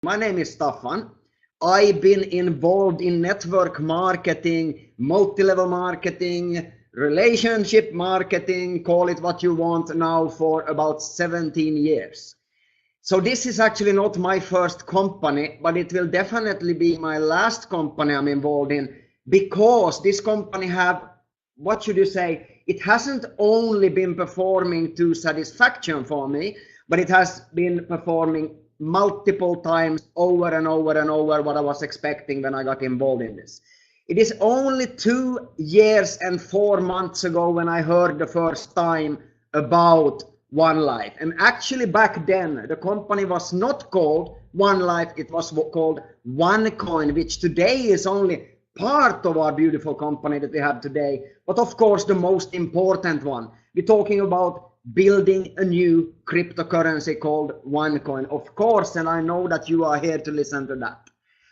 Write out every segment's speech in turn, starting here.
My name is Staffan. I've been involved in network marketing, multi-level marketing, relationship marketing, call it what you want now, for about 17 years. So this is actually not my first company, but it will definitely be my last company I'm involved in, because this company have, what should you say, it hasn't only been performing to satisfaction for me, but it has been performing multiple times over and over and over what I was expecting when I got involved in this. It is only 2 years and 4 months ago when I heard the first time about OneLife. And actually back then, the company was not called OneLife, it was called OneCoin, which today is only part of our beautiful company that we have today, but of course the most important one. We're talking about building a new cryptocurrency called OneCoin, of course, and I know that you are here to listen to that.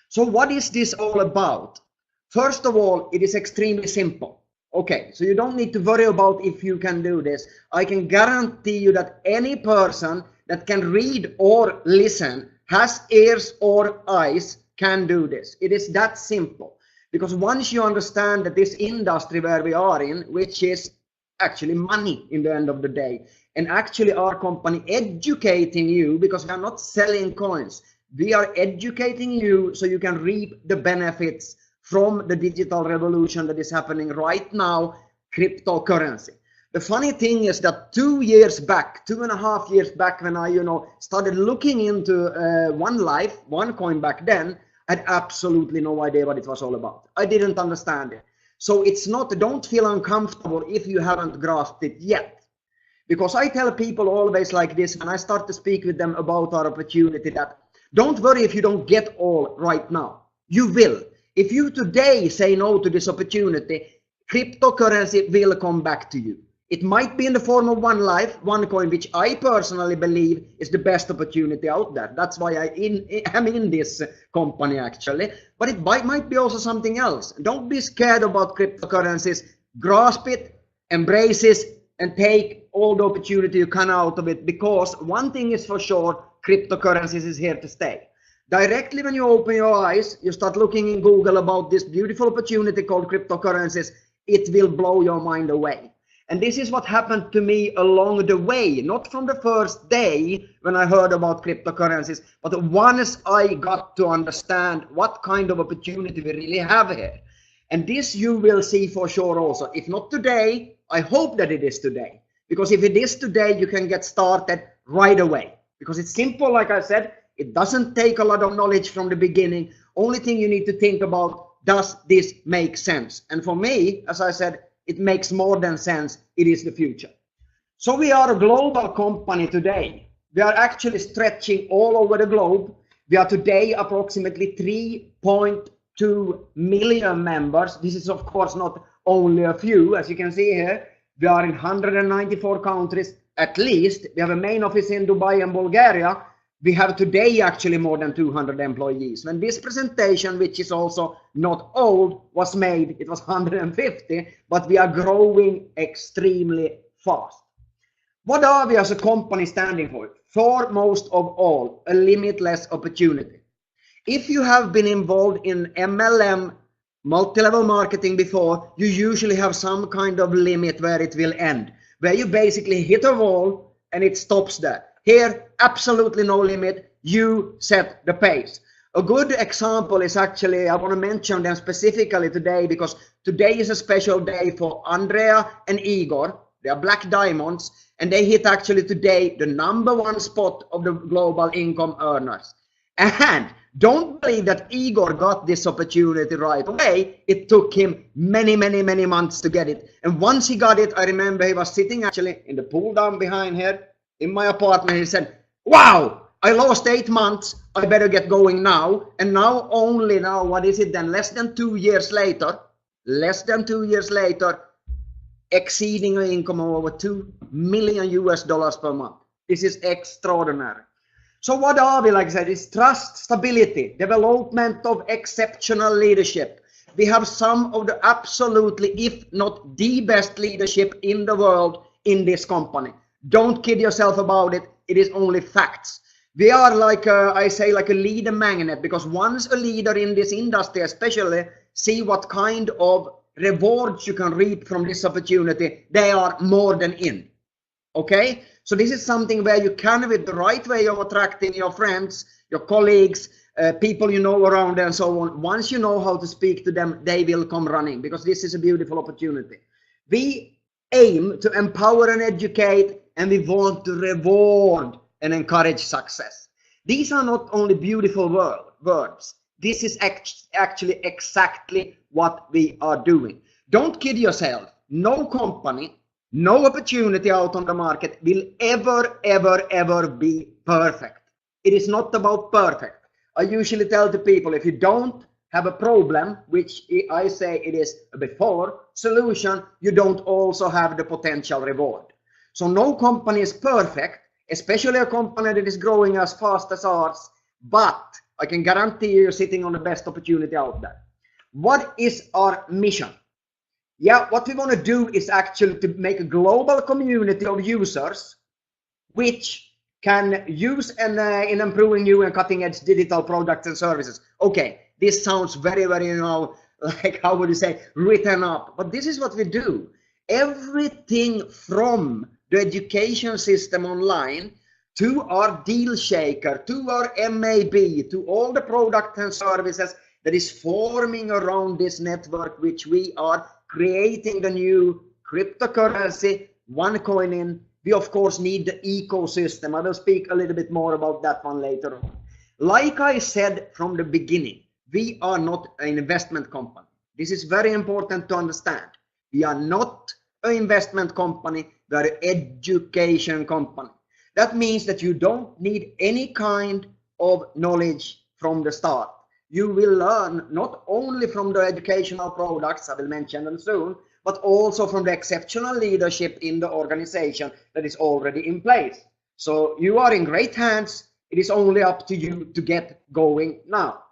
So what is this all about? First of all, it is extremely simple. Okay, so you don't need to worry about if you can do this. I can guarantee you that any person that can read or listen, has ears or eyes, can do this. It is that simple. Because once you understand that this industry where we are in, which is actually money in the end of the day, and actually our company educating you, because we are not selling coins, we are educating you so you can reap the benefits from the digital revolution that is happening right now, cryptocurrency. The funny thing is that 2 years back, 2.5 years back, when I started looking into OneLife, OneCoin back then, I had absolutely no idea what it was all about. I didn't understand it. So it's not, don't feel uncomfortable if you haven't grasped it yet. Because I tell people always like this, when I start to speak with them about our opportunity, that don't worry if you don't get all right now. You will. If you today say no to this opportunity, cryptocurrency will come back to you. It might be in the form of OneLife, OneCoin, which I personally believe is the best opportunity out there. That's why I am in this company actually. But it might be also something else. Don't be scared about cryptocurrencies. Grasp it, embrace it, and take all the opportunity you can out of it. Because one thing is for sure, cryptocurrencies is here to stay. Directly when you open your eyes, you start looking in Google about this beautiful opportunity called cryptocurrencies, it will blow your mind away. And this is what happened to me along the way, not from the first day when I heard about cryptocurrencies, but once I got to understand what kind of opportunity we really have here. And this you will see for sure also. If not today, I hope that it is today. Because if it is today, you can get started right away. Because it's simple, like I said, it doesn't take a lot of knowledge from the beginning. Only thing you need to think about, does this make sense? And for me, as I said, it makes more than sense. It is the future. So we are a global company today. We are actually stretching all over the globe. We are today approximately 3.2 million members. This is of course not only a few, as you can see here. We are in 194 countries at least. We have a main office in Dubai and Bulgaria. We have today actually more than 200 employees. When this presentation, which is also not old, was made, it was 150, but we are growing extremely fast. What are we as a company standing for? Foremost of all, a limitless opportunity. If you have been involved in MLM, multi-level marketing before, you usually have some kind of limit where it will end, where you basically hit a wall and it stops there. Here, absolutely no limit. You set the pace. A good example is actually, I want to mention them specifically today because today is a special day for Andrea and Igor. They are black diamonds and they hit actually today the #1 spot of the global income earners. And don't believe that Igor got this opportunity right away. It took him many months to get it. And once he got it, I remember he was sitting actually in the pool down behind here in my apartment. He said, wow, I lost 8 months. I better get going now. And now only now, what is it then? Less than 2 years later, exceeding an income of over $2 million per month. This is extraordinary. So what are we, like I said, it's trust, stability, development of exceptional leadership. We have some of the absolutely, if not the best leadership in the world in this company. Don't kid yourself about it. It is only facts. We are like I say, like a leader magnet, because once a leader in this industry especially see what kind of rewards you can reap from this opportunity, they are more than in. Okay, so this is something where you can, with the right way of attracting your friends, your colleagues, people you know around and so on, once you know how to speak to them, they will come running, because this is a beautiful opportunity. We aim to empower and educate, and we want to reward and encourage success. These are not only beautiful words. This is actually exactly what we are doing. Don't kid yourself. No company, no opportunity out on the market will ever be perfect. It is not about perfect. I usually tell the people, if you don't have a problem, which I say it is a before solution, you don't also have the potential reward. So no company is perfect, especially a company that is growing as fast as ours, but I can guarantee you're sitting on the best opportunity out there. What is our mission? Yeah, what we want to do is actually to make a global community of users which can use and in improving new and cutting edge digital products and services. Okay, this sounds very, you know, like, how would you say, written up, but this is what we do. Everything from the education system online to our deal shaker, to our MAB, to all the products and services that is forming around this network, which we are creating the new cryptocurrency, OneCoin in. We of course need the ecosystem. I will speak a little bit more about that one later on. Like I said from the beginning, we are not an investment company. This is very important to understand. We are not an investment company, we are an education company. That means that you don't need any kind of knowledge from the start. You will learn not only from the educational products, I will mention them soon, but also from the exceptional leadership in the organization that is already in place. So you are in great hands. It is only up to you to get going now.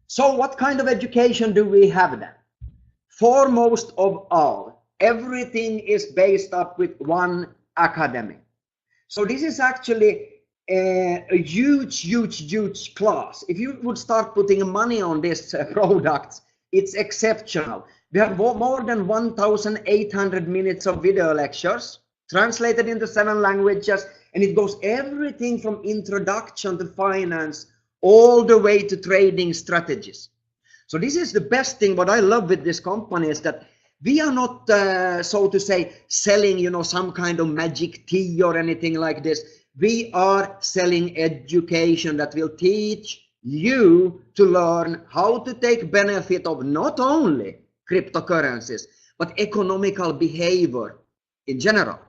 So what kind of education do we have then? Foremost of all, everything is based up with one academy. So this is actually a huge class. If you would start putting money on this product, it's exceptional. We have more than 1,800 minutes of video lectures translated into 7 languages, and it goes everything from introduction to finance all the way to trading strategies. So this is the best thing. What I love with this company is that we are not, so to say, selling, you know, some kind of magic tea or anything like this. We are selling education that will teach you to learn how to take benefit of not only cryptocurrencies, but economical behavior in general.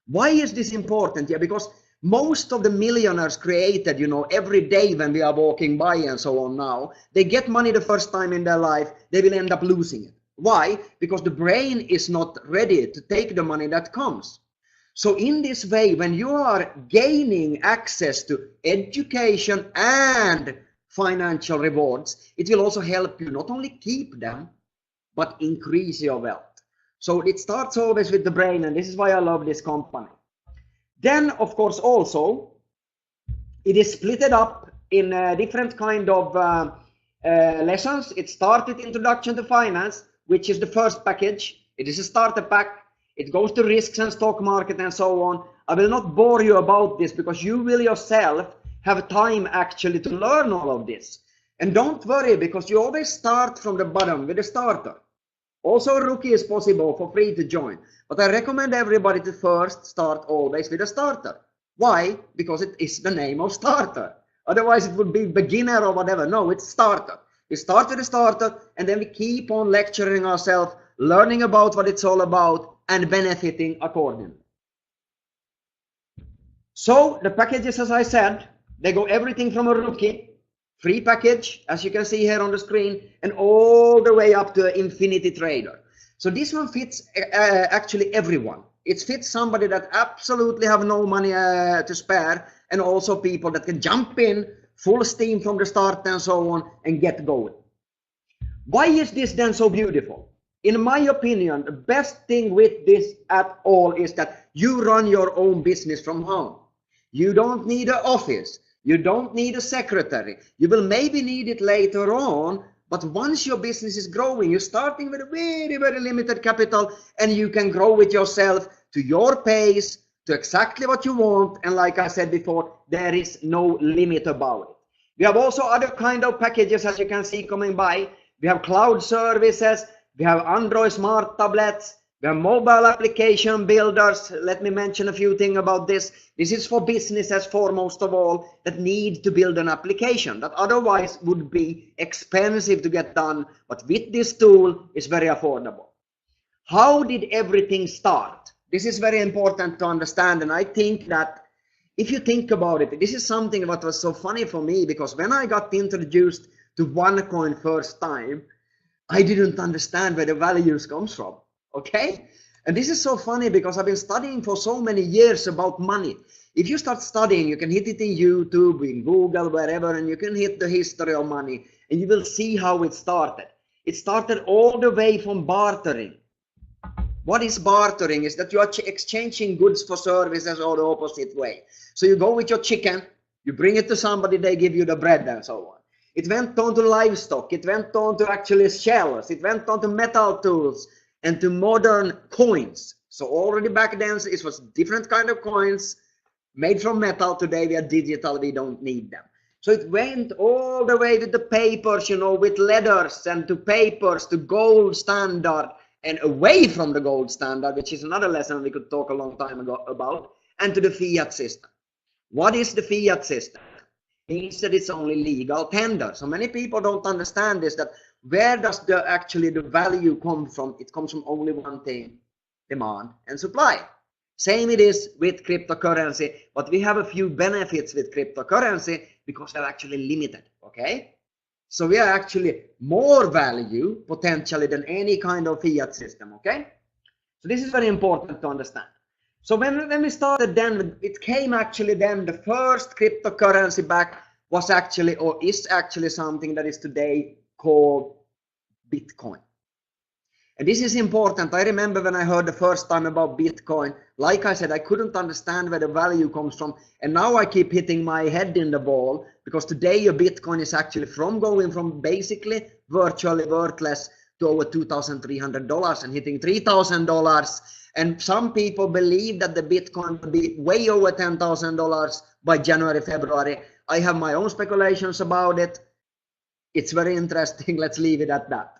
Why is this important? Yeah, because most of the millionaires created, you know, every day when we are walking by and so on now, they get money the first time in their life, they will end up losing it. Why? Because the brain is not ready to take the money that comes. So in this way, when you are gaining access to education and financial rewards, it will also help you not only keep them, but increase your wealth. So it starts always with the brain, and this is why I love this company. Then, of course, also, it is split up in different kind of lessons. It started Introduction to Finance, which is the first package. It is a starter pack. It goes to risks and stock market and so on. I will not bore you about this because you will yourself have time actually to learn all of this. And don't worry, because you always start from the bottom with a starter. Also, a rookie is possible for free to join. But I recommend everybody to first start always with a starter. Why? Because it is the name of starter. Otherwise, it would be beginner or whatever. No, it's starter. We start with a starter, and then we keep on lecturing ourselves, learning about what it's all about, and benefiting accordingly. So the packages, as I said, they go everything from a rookie, free package, as you can see here on the screen, and all the way up to an infinity trader. So this one fits actually everyone. It fits somebody that absolutely have no money to spare, and also people that can jump in full steam from the start and so on and get going. Why is this then so beautiful? In my opinion, the best thing with this at all is that you run your own business from home. You don't need an office. You don't need a secretary. You will maybe need it later on, but once your business is growing, you're starting with a very, very limited capital, and you can grow it yourself to your pace, to exactly what you want. And like I said before, there is no limit about it. We have also other kind of packages, as you can see coming by. We have cloud services, we have Android smart tablets, we have mobile application builders. Let me mention a few things about this. This is for businesses foremost of all that need to build an application that otherwise would be expensive to get done, but with this tool it's very affordable. How did everything start? This is very important to understand, and I think that if you think about it, this is something that was so funny for me, because when I got introduced to OneCoin first time, I didn't understand where the values comes from. Okay, and this is so funny because I've been studying for so many years about money. If you start studying, you can hit it in YouTube, in Google, wherever, and you can hit the history of money, and you will see how it started. It started all the way from bartering. What is bartering? Is that you are exchanging goods for services, or the opposite way. So you go with your chicken, you bring it to somebody, they give you the bread and so on. It went on to livestock, it went on to actually shells, it went on to metal tools, and to modern coins. So already back then it was different kind of coins made from metal. Today we are digital, we don't need them. So it went all the way with the papers, you know, with letters, and to papers, to gold standard, and away from the gold standard, which is another lesson we could talk a long time ago about, and to the fiat system. What is the fiat system? It means that it's only legal tender. So many people don't understand this, that where does the value come from? It comes from only one thing: demand and supply. Same it is with cryptocurrency, but we have a few benefits with cryptocurrency because they're actually limited. Okay, so we are actually more value potentially than any kind of fiat system. Okay, so this is very important to understand. So when we started, then it came actually, then the first cryptocurrency back was actually, or is actually, something that is today called Bitcoin. And this is important. I remember when I heard the first time about Bitcoin, like I said, I couldn't understand where the value comes from. And now I keep hitting my head in the ball, because today your Bitcoin is actually going from basically virtually worthless to over $2,300 and hitting $3,000. And some people believe that the Bitcoin will be way over $10,000 by January, February. I have my own speculations about it. It's very interesting. Let's leave it at that.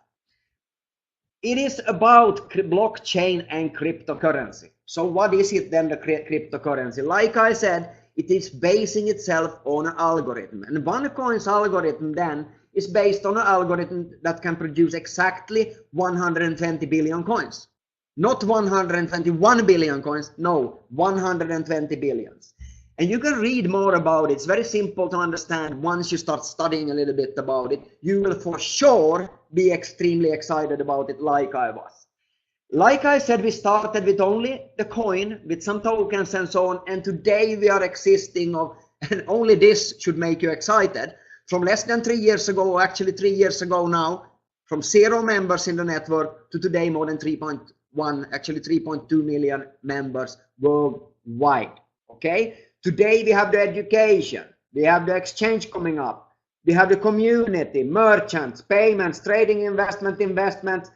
It is about blockchain and cryptocurrency. So what is it then, the cryptocurrency? Like I said, it is basing itself on an algorithm. And OneCoin's algorithm then is based on an algorithm that can produce exactly 120 billion coins. Not 121 billion coins, no, 120 billions. And you can read more about it. It's very simple to understand. Once you start studying a little bit about it, you will for sure be extremely excited about it, like I was. Like I said, we started with only the coin, with some tokens and so on, and today we are existing of, and only this should make you excited, from less than 3 years ago, actually 3 years ago now, from 0 members in the network to today more than 3.1, actually 3.2 million members worldwide. Okay, today we have the education, we have the exchange coming up, we have the community, merchants, payments, trading, investment.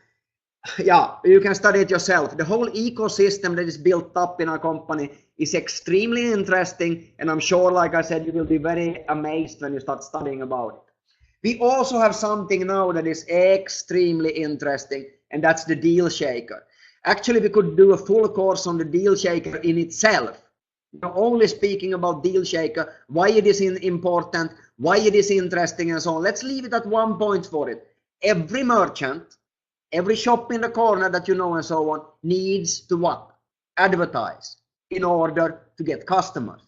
Yeah, you can study it yourself. The whole ecosystem that is built up in our company is extremely interesting, and I'm sure, like I said, you will be very amazed when you start studying about it. We also have something now that is extremely interesting, and that's the deal shaker. Actually, we could do a full course on the deal shaker in itself. Only speaking about deal shaker, why it is important, why it is interesting, and so on. Let's leave it at one point for it. Every merchant, every shop in the corner that you know and so on needs to what? Advertise in order to get customers.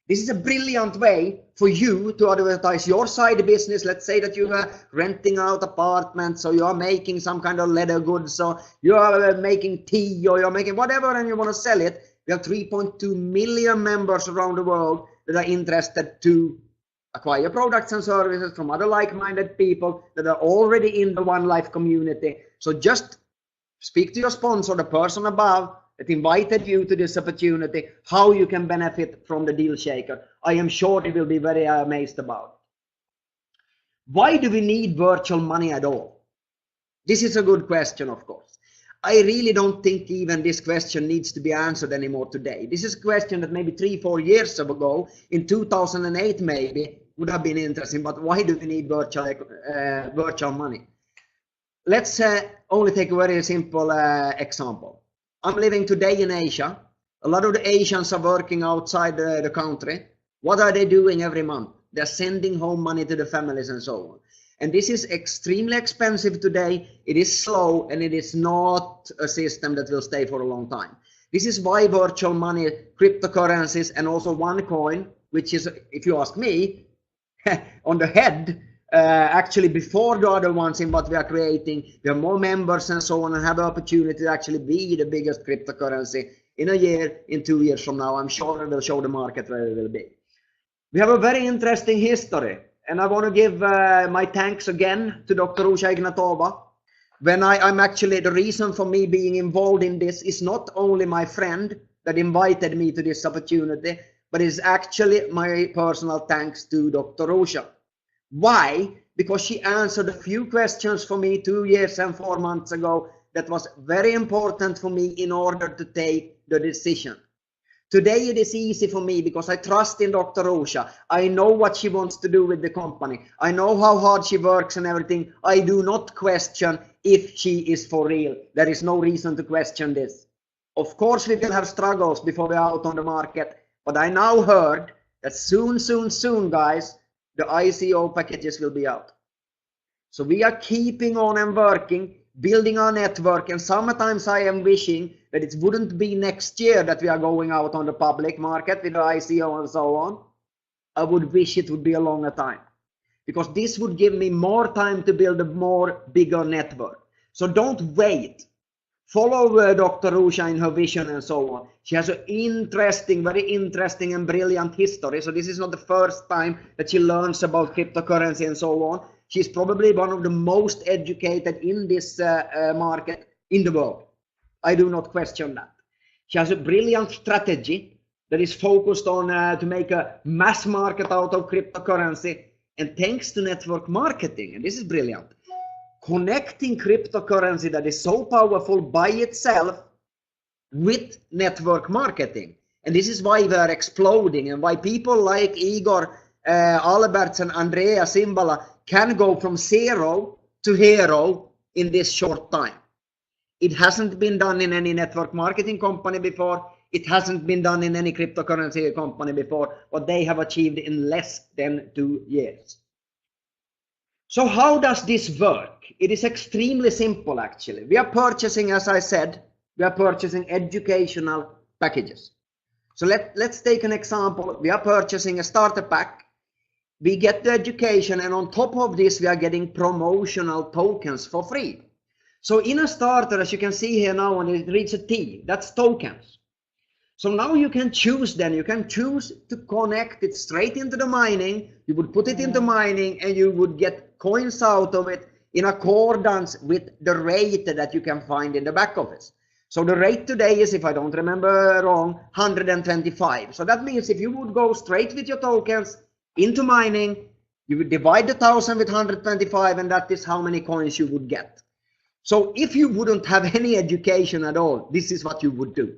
This is a brilliant way for you to advertise your side business. Let's say that you are renting out apartments, so you are making some kind of leather goods, so you are making tea, or you're making whatever, and you want to sell it. We have 3.2 million members around the world that are interested to acquire products and services from other like-minded people that are already in the OneLife community. So just speak to your sponsor, the person above, that invited you to this opportunity, how you can benefit from the deal shaker. I am sure you will be very amazed about it. Why do we need virtual money at all? This is a good question, of course. I really don't think even this question needs to be answered anymore today. This is a question that maybe 3-4 years ago, in 2008 maybe, would have been interesting, but why do we need virtual money? Let's only take a very simple example. I'm living today in Asia. A lot of the Asians are working outside the country. What are they doing every month? They're sending home money to the families and so on. And this is extremely expensive today. It is slow, and it is not a system that will stay for a long time. This is why virtual money, cryptocurrencies, and also OneCoin, which is, if you ask me, on the head, actually before the other ones in what we are creating. We have more members and so on, and have the opportunity to actually be the biggest cryptocurrency in a year, in 2 years from now. I'm sure it will show the market where it will be. We have a very interesting history. And I want to give my thanks again to Dr. Usha Ignatova. When I'm actually, the reason for me being involved in this is not only my friend that invited me to this opportunity, but it's actually my personal thanks to Dr. Usha. Why? Because she answered a few questions for me 2 years and 4 months ago that was very important for me in order to take the decision. Today it is easy for me because I trust in Dr. Usha. I know what she wants to do with the company. I know how hard she works and everything. I do not question if she is for real. There is no reason to question this. Of course we will have struggles before we are out on the market, but I now heard that soon guys, the ICO packages will be out. So we are keeping on and working, building our network, and sometimes I am wishing that it wouldn't be next year that we are going out on the public market with the ICO and so on. I would wish it would be a longer time, because this would give me more time to build a bigger network. So don't wait. Follow Dr. Usha in her vision and so on. She has an interesting, very interesting and brilliant history. So this is not the first time that she learns about cryptocurrency and so on. She's probably one of the most educated in this market in the world. I do not question that. She has a brilliant strategy that is focused on to make a mass market out of cryptocurrency. And thanks to network marketing, and this is brilliant, connecting cryptocurrency that is so powerful by itself with network marketing. And this is why we are exploding, and why people like Igor Alberts and Andrea Simbala can go from 0 to hero in this short time. It hasn't been done in any network marketing company before. It hasn't been done in any cryptocurrency company before. What they have achieved in less than 2 years. So how does this work? It is extremely simple actually. We are purchasing, as I said, we are purchasing educational packages. So let's take an example. We are purchasing a starter pack. We get the education, and on top of this we are getting promotional tokens for free. So in a starter, as you can see here now, when it reads a T, that's tokens. So now you can choose, then you can choose to connect it straight into the mining. You would put it into mining and you would get coins out of it in accordance with the rate that you can find in the back office. So the rate today is, if I don't remember wrong, 125. So that means if you would go straight with your tokens into mining, you would divide the 1000 with 125, and that is how many coins you would get. So if you wouldn't have any education at all, this is what you would do.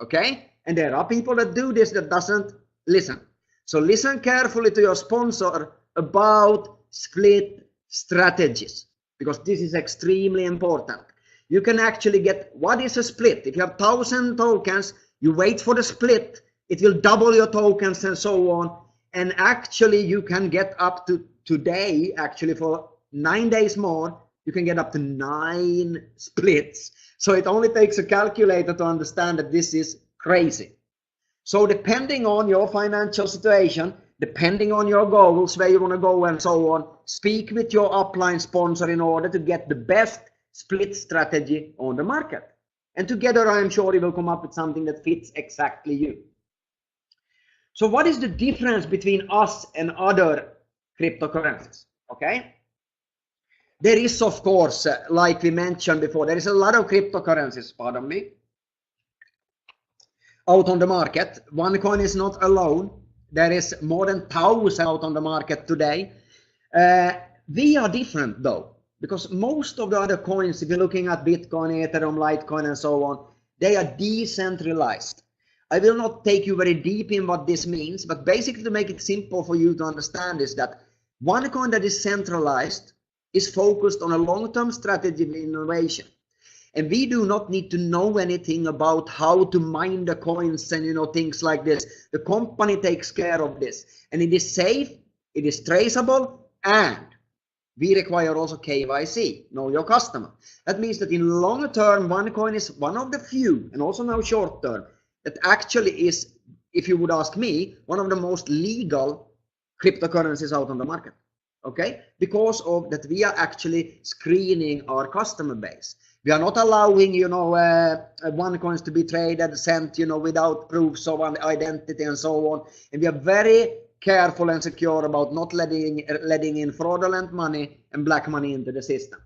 Okay? And there are people that do this that doesn't listen. So listen carefully to your sponsor about split strategies, because this is extremely important. You can actually get, what is a split? If you have 1000 tokens, you wait for the split, it will double your tokens and so on. And actually you can get up to today, actually for 9 days more, you can get up to 9 splits. So it only takes a calculator to understand that this is crazy. So depending on your financial situation, depending on your goals, where you want to go and so on, speak with your upline sponsor in order to get the best split strategy on the market. And together I am sure you will come up with something that fits exactly you. So what is the difference between us and other cryptocurrencies? Okay. There is, of course, like we mentioned before, there is a lot of cryptocurrencies, pardon me. out on the market. OneCoin is not alone. There is more than 1,000 out on the market today. We are different though, because most of the other coins, if you're looking at Bitcoin, Ethereum, Litecoin, and so on, they are decentralized. I will not take you very deep in what this means, but basically to make it simple for you to understand is that OneCoin that is centralized is focused on a long-term strategy of innovation. And we do not need to know anything about how to mine the coins and things like this. The company takes care of this, and it is safe, it is traceable, and we require also KYC, know your customer. That means that in longer term, OneCoin is one of the few, and also now short term, that actually is, if you would ask me, one of the most legal cryptocurrencies out on the market. Okay, because of that we are actually screening our customer base. We are not allowing OneCoins to be traded, sent without proofs of identity and so on, and we are very careful and secure about not letting in fraudulent money and black money into the system.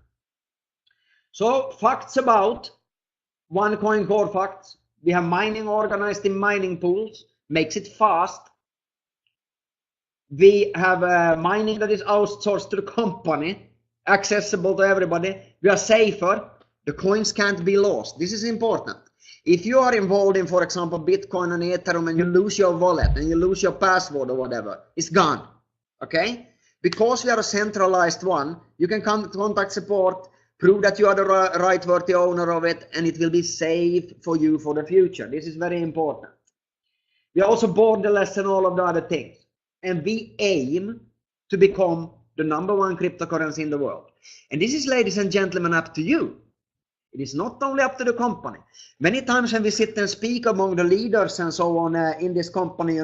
So facts about OneCoin, core facts: we have mining organized in mining pools, makes it fast. We have mining that is outsourced to the company, accessible to everybody. We are safer. The coins can't be lost. This is important. If you are involved in, for example, Bitcoin and Ethereum, and you lose your wallet and you lose your password or whatever, it's gone. Okay? Because we are a centralized one, you can contact support, prove that you are the right worthy owner of it, and it will be safe for you for the future. This is very important. We are also borderless and all of the other things. And we aim to become the #1 cryptocurrency in the world. And this is, ladies and gentlemen, up to you. It is not only up to the company. Many times when we sit and speak among the leaders and so on in this company,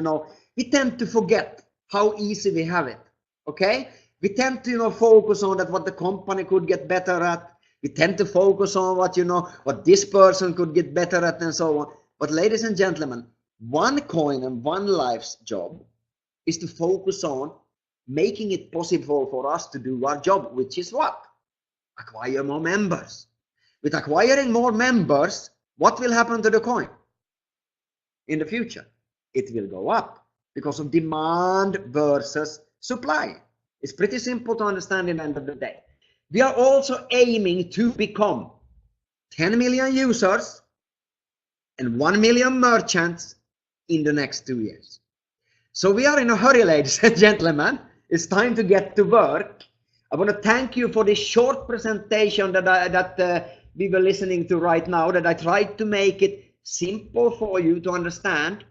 we tend to forget how easy we have it. Okay? We tend to focus on that what the company could get better at. We tend to focus on what this person could get better at and so on. But ladies and gentlemen, OneCoin and OneLife's job is to focus on making it possible for us to do our job, which is what? Acquire more members. With acquiring more members, what will happen to the coin in the future? It will go up because of demand versus supply. It's pretty simple to understand in the end of the day. We are also aiming to become 10 million users and 1 million merchants in the next 2 years. So we are in a hurry, ladies and gentlemen. It's time to get to work. I want to thank you for this short presentation that we were listening to right now, that I tried to make it simple for you to understand.